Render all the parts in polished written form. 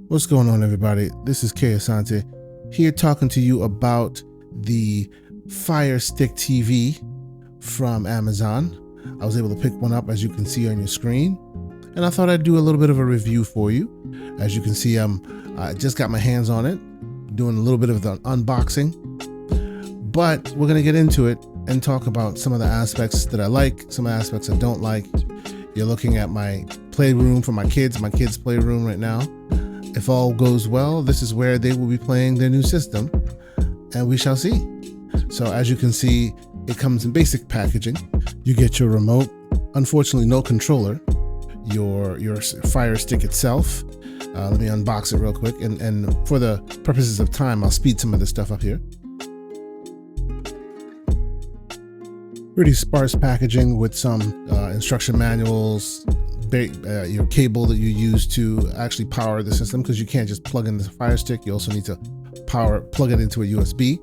What's going on, everybody? This is K.Asante here talking to you about the Firestick TV from Amazon. I was able to pick one up, as you can see on your screen, and I thought I'd do a little bit of a review for you. As you can see, I just got my hands on it, doing a little bit of the unboxing, but we're going to get into it and talk about some of the aspects that I like, some aspects I don't like. You're looking at my playroom for my kids' playroom right now. If all goes well, this is where they will be playing their new system, and we shall see. So as you can see, it comes in basic packaging. You get your remote, unfortunately no controller, your Fire Stick itself. Let me unbox it real quick, and for the purposes of time, I'll speed some of this stuff up here. Pretty sparse packaging with some instruction manuals, your cable that you use to actually power the system, because you can't just plug in the Fire Stick. You also need to plug it into a USB,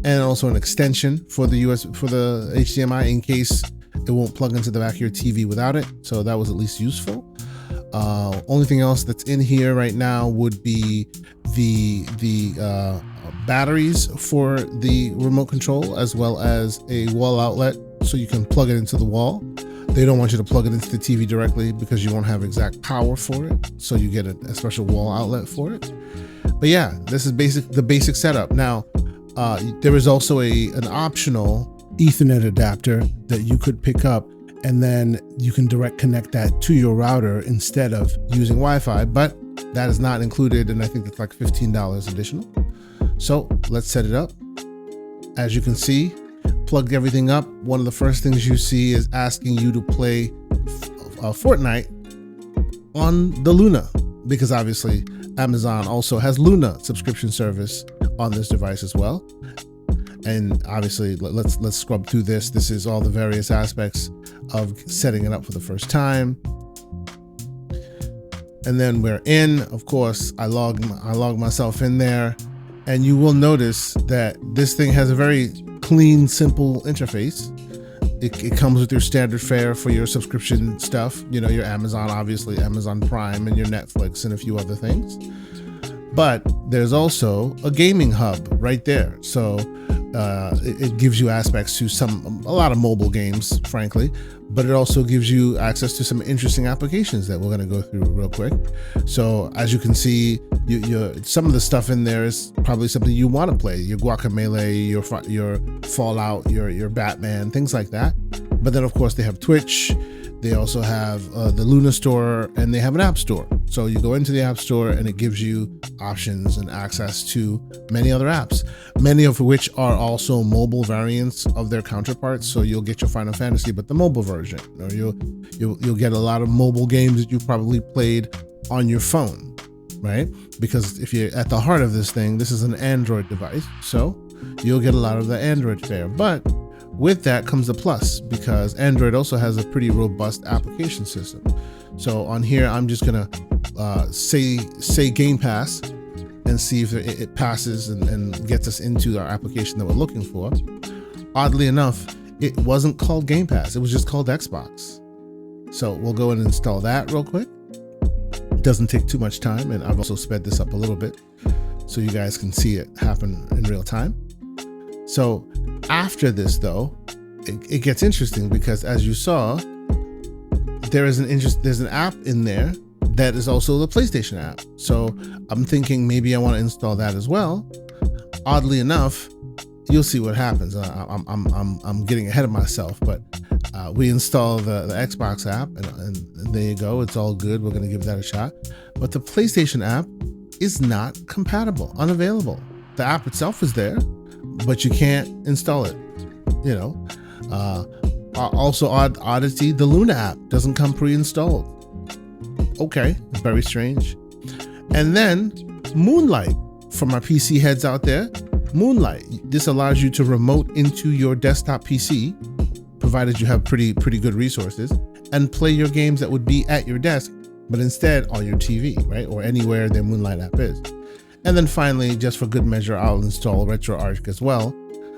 and also an extension for the HDMI in case it won't plug into the back of your TV without it. So that was at least useful. Only thing else that's in here right now would be the batteries for the remote control, as well as a wall outlet so you can plug it into the wall. They don't want you to plug it into the TV directly because you won't have exact power for it, so you get a special wall outlet for it. But yeah, this is the basic setup. Now, there is also an optional Ethernet adapter that you could pick up, and then you can direct connect that to your router instead of using Wi-Fi, but that is not included, and I think it's like $15 additional. So let's set it up. As you can see, plugged everything up. One of the first things you see is asking you to play Fortnite on the Luna, because obviously Amazon also has Luna subscription service on this device as well. And obviously, let's scrub through this. This is all the various aspects of setting it up for the first time. And then we're in. Of course, I log myself in there, and you will notice that this thing has a very clean, simple interface. It comes with your standard fare for your subscription stuff, your Amazon, obviously Amazon Prime, and your Netflix, and a few other things. But there's also a gaming hub right there. So it gives you aspects to a lot of mobile games, frankly, but it also gives you access to some interesting applications that we're going to go through real quick. So as you can see, some of the stuff in there is probably something you want to play. Your Guacamelee, your Fallout, your Batman, things like that. But then of course they have Twitch. They also have the Luna store, and they have an app store. So you go into the app store, and it gives you options and access to many other apps, many of which are also mobile variants of their counterparts. So you'll get your Final Fantasy, but the mobile version, or you'll get a lot of mobile games that you've probably played on your phone, right? Because if you're at the heart of this thing, this is an Android device, so you'll get a lot of the Android fare. But with that comes the plus, because Android also has a pretty robust application system. So on here, I'm just gonna say Game Pass and see if it passes and gets us into our application that we're looking for. Oddly enough, it wasn't called Game Pass. It was just called Xbox. So we'll go and install that real quick. It doesn't take too much time, and I've also sped this up a little bit so you guys can see it happen in real time. So after this, though, it gets interesting, because as you saw, there's an app in there that is also the PlayStation app. So I'm thinking maybe I want to install that as well. Oddly enough, you'll see what happens. I'm getting ahead of myself, but we install the Xbox app, and there you go. It's all good. We're going to give that a shot. But the PlayStation app is not compatible, unavailable. The app itself is there, but you can't install it. Also oddity, the Luna app doesn't come pre-installed. Okay, very strange. And then Moonlight, for my PC heads out there, Moonlight. This allows you to remote into your desktop PC, provided you have pretty good resources, and play your games that would be at your desk, but instead on your TV, right? Or anywhere the Moonlight app is. And then finally, just for good measure, I'll install RetroArch as well,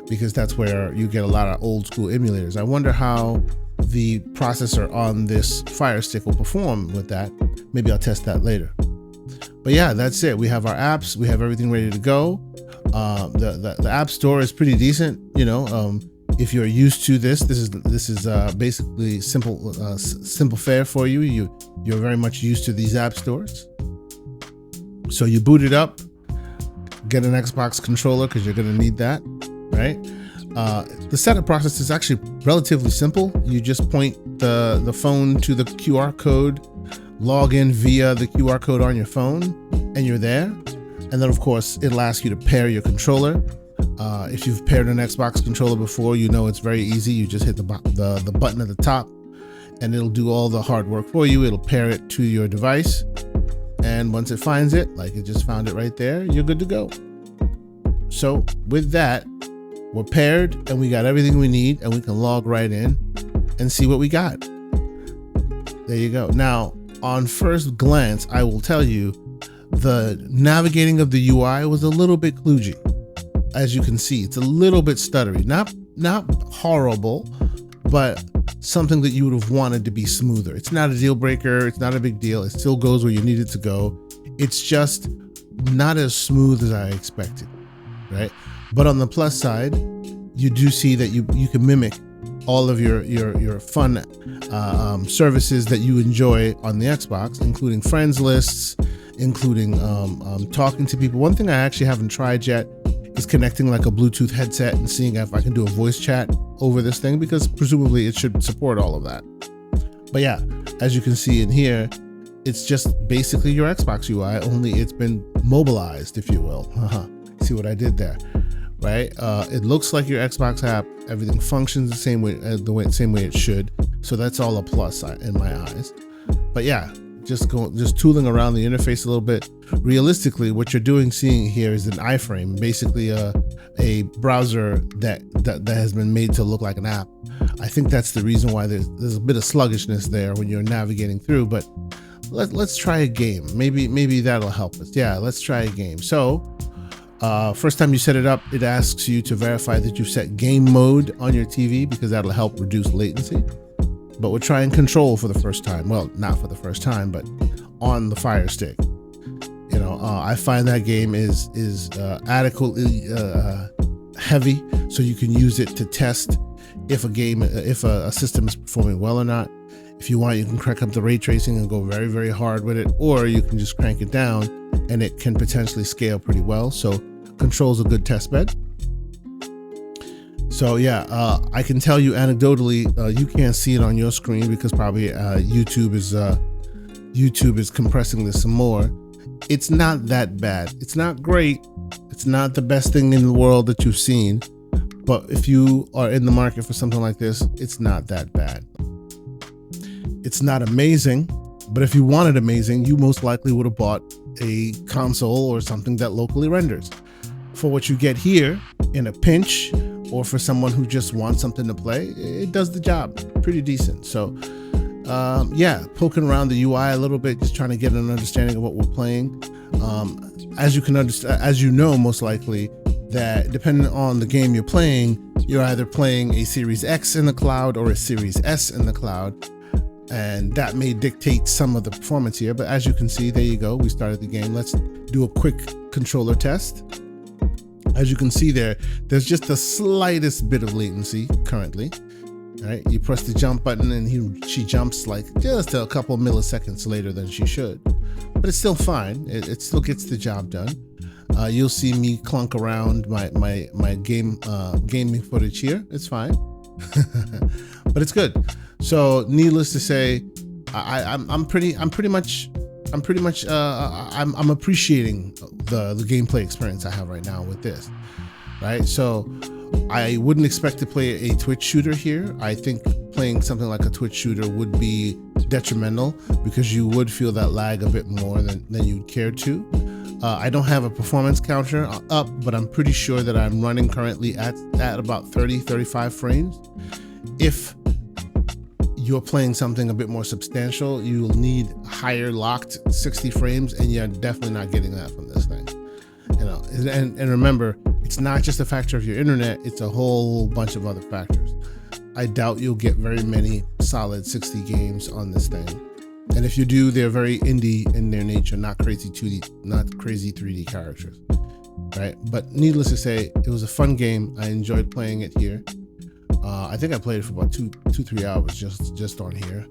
because that's where you get a lot of old school emulators. I wonder how the processor on this Fire Stick will perform with that. Maybe I'll test that later. But yeah, that's it. We have our apps. We have everything ready to go. The App Store is pretty decent. If you're used to this is basically simple fare for you. You're very much used to these app stores. So you boot it up, get an Xbox controller because you're going to need that, right? The setup process is actually relatively simple. You just point the phone to the QR code, log in via the QR code on your phone, and you're there. And then, of course, it'll ask you to pair your controller. If you've paired an Xbox controller before, it's very easy. You just hit the button at the top, and it'll do all the hard work for you. It'll pair it to your device. And once it finds it, like it just found it right there, you're good to go. So with that, we're paired and we got everything we need, and we can log right in and see what we got. There you go. Now, on first glance, I will tell you the navigating of the UI was a little bit kludgy. As you can see, it's a little bit stuttery. Not horrible, but something that you would have wanted to be smoother. It's not a deal breaker. It's not a big deal. It still goes where you need it to go. It's just not as smooth as I expected, right? But on the plus side, you do see that you can mimic all of your fun services that you enjoy on the Xbox, including friends lists, including talking to people. One thing I actually haven't tried yet is connecting like a Bluetooth headset and seeing if I can do a voice chat over this thing, because presumably it should support all of that. But yeah, as you can see in here, it's just basically your Xbox UI, only it's been mobilized, if you will. See what I did there, right? It looks like your Xbox app. Everything functions the same way it should. So that's all a plus in my eyes. But yeah, just tooling around the interface a little bit. Realistically, what you're seeing here is an iframe, basically a browser that has been made to look like an app. I think that's the reason why there's a bit of sluggishness there when you're navigating through. But let's try a game. Maybe that'll help us. Yeah, let's try a game. So first time you set it up, it asks you to verify that you've set game mode on your TV, because that'll help reduce latency. But we're trying control for the first time. Well, not for the first time, but on the Firestick. I find that game is adequately heavy, so you can use it to test if a system is performing well or not. If you want, you can crank up the ray tracing and go very, very hard with it, or you can just crank it down and it can potentially scale pretty well. So control's a good test bed. So yeah, I can tell you anecdotally, you can't see it on your screen because probably YouTube is compressing this some more. It's not that bad. It's not great. It's not the best thing in the world that you've seen. But if you are in the market for something like this, it's not that bad. It's not amazing, but if you wanted amazing, you most likely would have bought a console or something that locally renders. For what you get here, in a pinch, or for someone who just wants something to play, it does the job pretty decent. So yeah, poking around the UI a little bit, just trying to get an understanding of what we're playing. As you can understand, as you know, most likely, that depending on the game you're playing, you're either playing a Series X in the cloud or a Series S in the cloud, and that may dictate some of the performance here. But as you can see, there you go, we started the game. Let's do a quick controller test. As you can see there's just the slightest bit of latency currently. All right, you press the jump button and she jumps like just a couple milliseconds later than she should, but it's still fine. It still gets the job done. You'll see me clunk around my gaming footage here. It's fine, but it's good. So needless to say, I'm appreciating the gameplay experience I have right now with this, right? So I wouldn't expect to play a Twitch shooter here. I think playing something like a Twitch shooter would be detrimental because you would feel that lag a bit more than you'd care to. I don't have a performance counter up, but I'm pretty sure that I'm running currently at about 35 frames. If you're playing something a bit more substantial, you'll need higher locked 60 frames, and you're definitely not getting that from this thing. And remember, it's not just a factor of your internet, it's a whole bunch of other factors. I doubt you'll get very many solid 60 games on this thing. And if you do, they're very indie in their nature, not crazy 2D, not crazy 3D characters, right? But needless to say, it was a fun game. I enjoyed playing it here. I think I played it for about 3 hours just on here.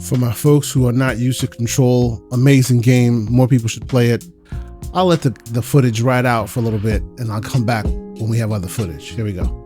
For my folks who are not used to Control, amazing game. More people should play it. I'll let the footage ride out for a little bit, and I'll come back when we have other footage. Here we go.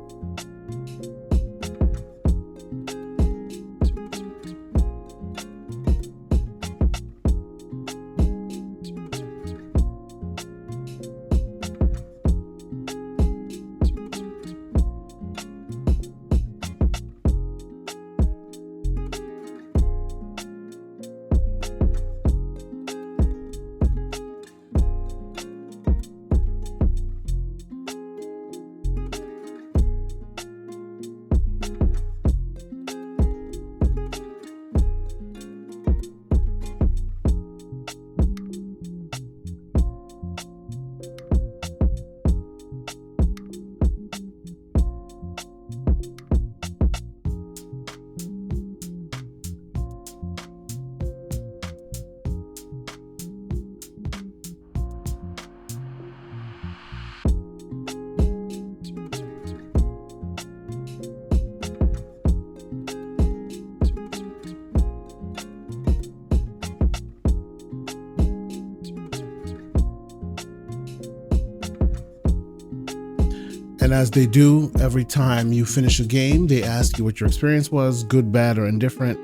And as they do every time you finish a game, they ask you what your experience was, good, bad, or indifferent.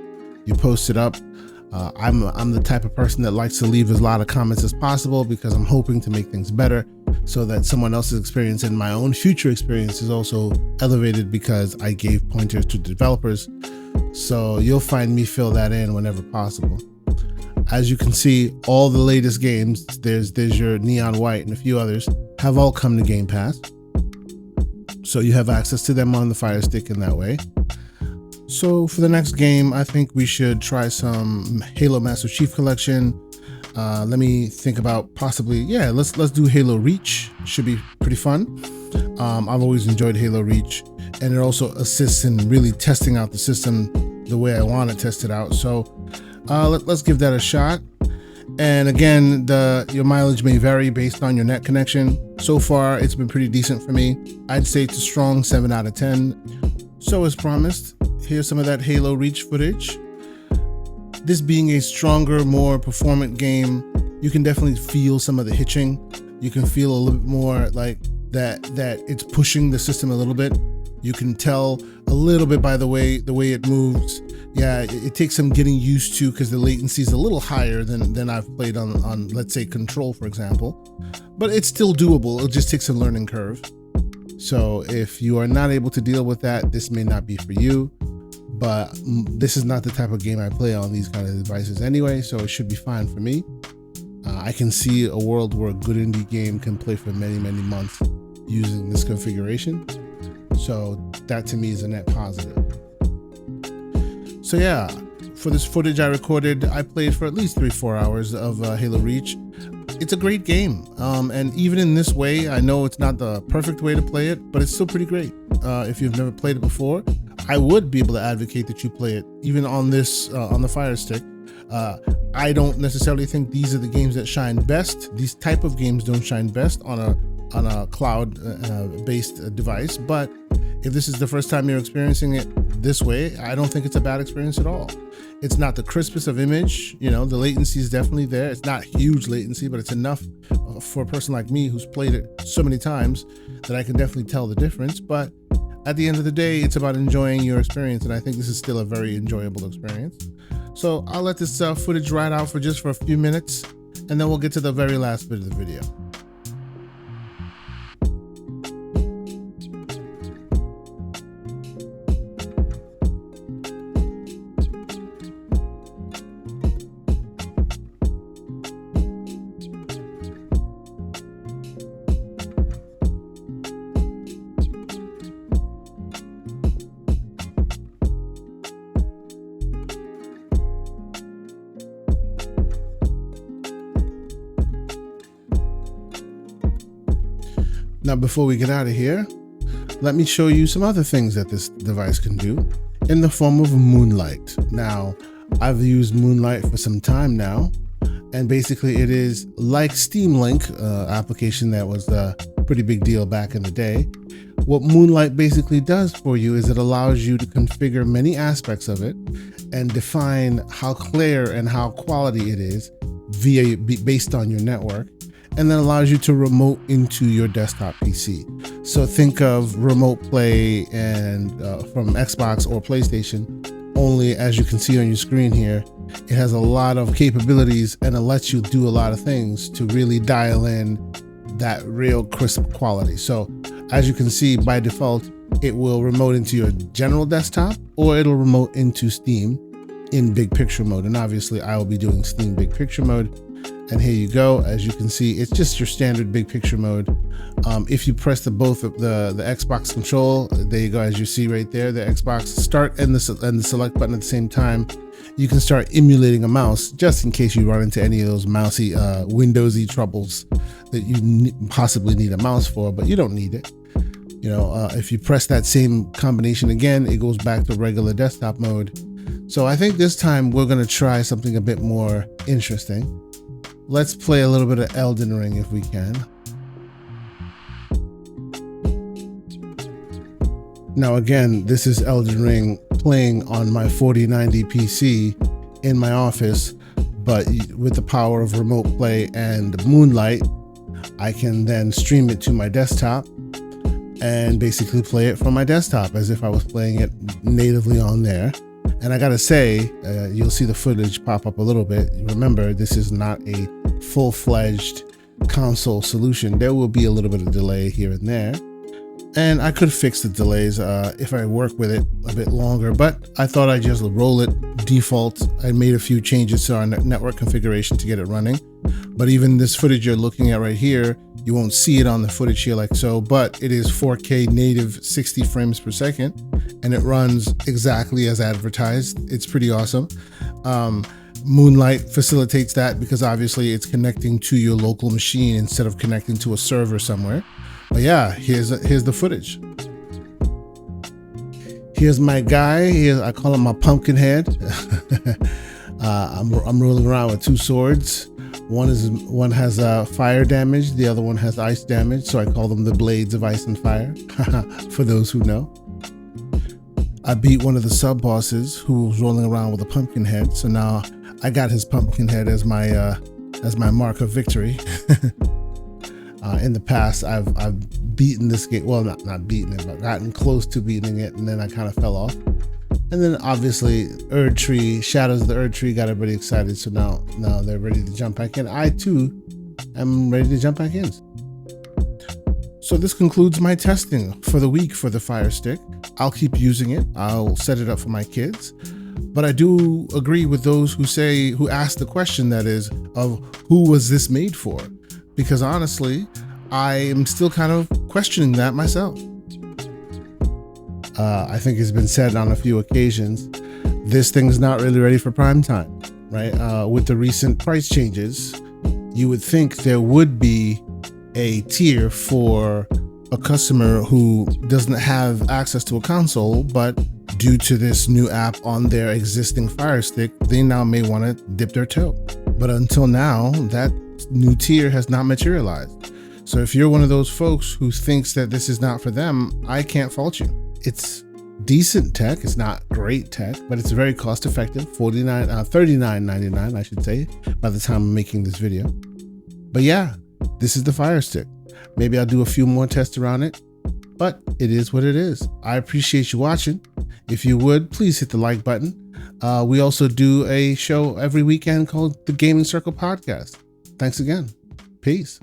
You post it up. I'm the type of person that likes to leave as lot of comments as possible because I'm hoping to make things better so that someone else's experience and my own future experience is also elevated because I gave pointers to the developers. So you'll find me fill that in whenever possible. As you can see, all the latest games, there's your Neon White and a few others, have all come to Game Pass. So you have access to them on the Firestick in that way. So for the next game, I think we should try some Halo Master Chief Collection. Let me think about possibly, let's do Halo Reach. Should be pretty fun. I've always enjoyed Halo Reach, and it also assists in really testing out the system the way I want to test it out. So let's give that a shot. And again, your mileage may vary based on your net connection. So far, it's been pretty decent for me. I'd say it's a strong 7 out of 10. So as promised, here's some of that Halo Reach footage. This being a stronger, more performant game, you can definitely feel some of the hitching. You can feel a little bit more like that it's pushing the system a little bit. You can tell a little bit by the way it moves. Yeah, it takes some getting used to because the latency is a little higher than I've played on, let's say, Control, for example. But it's still doable. It just takes a learning curve. So if you are not able to deal with that, this may not be for you. But this is not the type of game I play on these kind of devices anyway, so it should be fine for me. I can see a world where a good indie game can play for many, many months using this configuration. So that to me is a net positive. So yeah, for this footage I recorded, I played for at least 3-4 hours of Halo Reach. It's a great game. And even in this way, I know it's not the perfect way to play it, but it's still pretty great. If you've never played it before, I would be able to advocate that you play it, even on this, on the Firestick. I don't necessarily think these are the games that shine best. These type of games don't shine best on a cloud-based device, but if this is the first time you're experiencing it this way, I don't think it's a bad experience at all. It's not the crispest of image, the latency is definitely there. It's not huge latency, but it's enough for a person like me who's played it so many times that I can definitely tell the difference. But at the end of the day, it's about enjoying your experience, and I think this is still a very enjoyable experience. So I'll let this footage ride out for a few minutes, and then we'll get to the very last bit of the video. Now, before we get out of here, let me show you some other things that this device can do in the form of Moonlight. Now, I've used Moonlight for some time now, and basically it is like Steam Link, application that was a pretty big deal back in the day. What Moonlight basically does for you is it allows you to configure many aspects of it and define how clear and how quality it is based on your network, and then allows you to remote into your desktop PC. So think of remote play and from Xbox or PlayStation, only as you can see on your screen here, it has a lot of capabilities and it lets you do a lot of things to really dial in that real crisp quality. So as you can see, by default, it will remote into your general desktop or it'll remote into Steam in big picture mode. And obviously I will be doing Steam big picture mode. And here you go. As you can see, it's just your standard big picture mode. If you press the Xbox control, there you go. As you see right there, the Xbox start and the select button at the same time, you can start emulating a mouse just in case you run into any of those mousy, Windowsy troubles that you possibly need a mouse for, but you don't need it. You know, if you press that same combination again, it goes back to regular desktop mode. So I think this time we're going to try something a bit more interesting. Let's play a little bit of Elden Ring if we can. Now again, this is Elden Ring playing on my 4090 PC in my office, but with the power of remote play and Moonlight, I can then stream it to my desktop and basically play it from my desktop as if I was playing it natively on there. And I gotta say, you'll see the footage pop up a little bit. Remember, this is not a full-fledged console solution. There will be a little bit of delay here and there. And I could fix the delays if I work with it a bit longer, but I thought I'd just roll it default. I made a few changes to our network configuration to get it running. But even this footage you're looking at right here, you won't see it on the footage here like so, but it is 4K native 60 frames per second, and it runs exactly as advertised. It's pretty awesome. Moonlight facilitates that because obviously it's connecting to your local machine instead of connecting to a server somewhere. But yeah, here's the footage. Here's my guy. I call him my pumpkin head. I'm rolling around with two swords. One has fire damage. The other one has ice damage. So I call them the blades of ice and fire. For those who know. I beat one of the sub bosses who was rolling around with a pumpkin head. So now I got his pumpkin head as my mark of victory. In the past, I've beaten this game. Well, not beaten it, but gotten close to beating it, and then I kind of fell off. And then obviously, Shadows of the Erd Tree got everybody excited. So now they're ready to jump back in. I too am ready to jump back in. So this concludes my testing for the week for the Firestick. I'll keep using it. I'll set it up for my kids. But I do agree with those who ask the question, that is, of who was this made for? Because honestly, I am still kind of questioning that myself. I think it's been said on a few occasions, this thing's not really ready for prime time, right? With the recent price changes, you would think there would be a tier for a customer who doesn't have access to a console, but due to this new app on their existing Firestick, they now may want to dip their toe. But until now, that new tier has not materialized. So if you're one of those folks who thinks that this is not for them, I can't fault you. It's decent tech. It's not great tech, but it's very cost effective. $39.99, I should say, by the time I'm making this video. But yeah, this is the Firestick. Maybe I'll do a few more tests around it, but it is what it is. I appreciate you watching. If you would, please hit the like button. We also do a show every weekend called the Gaming Circle Podcast. Thanks again. Peace.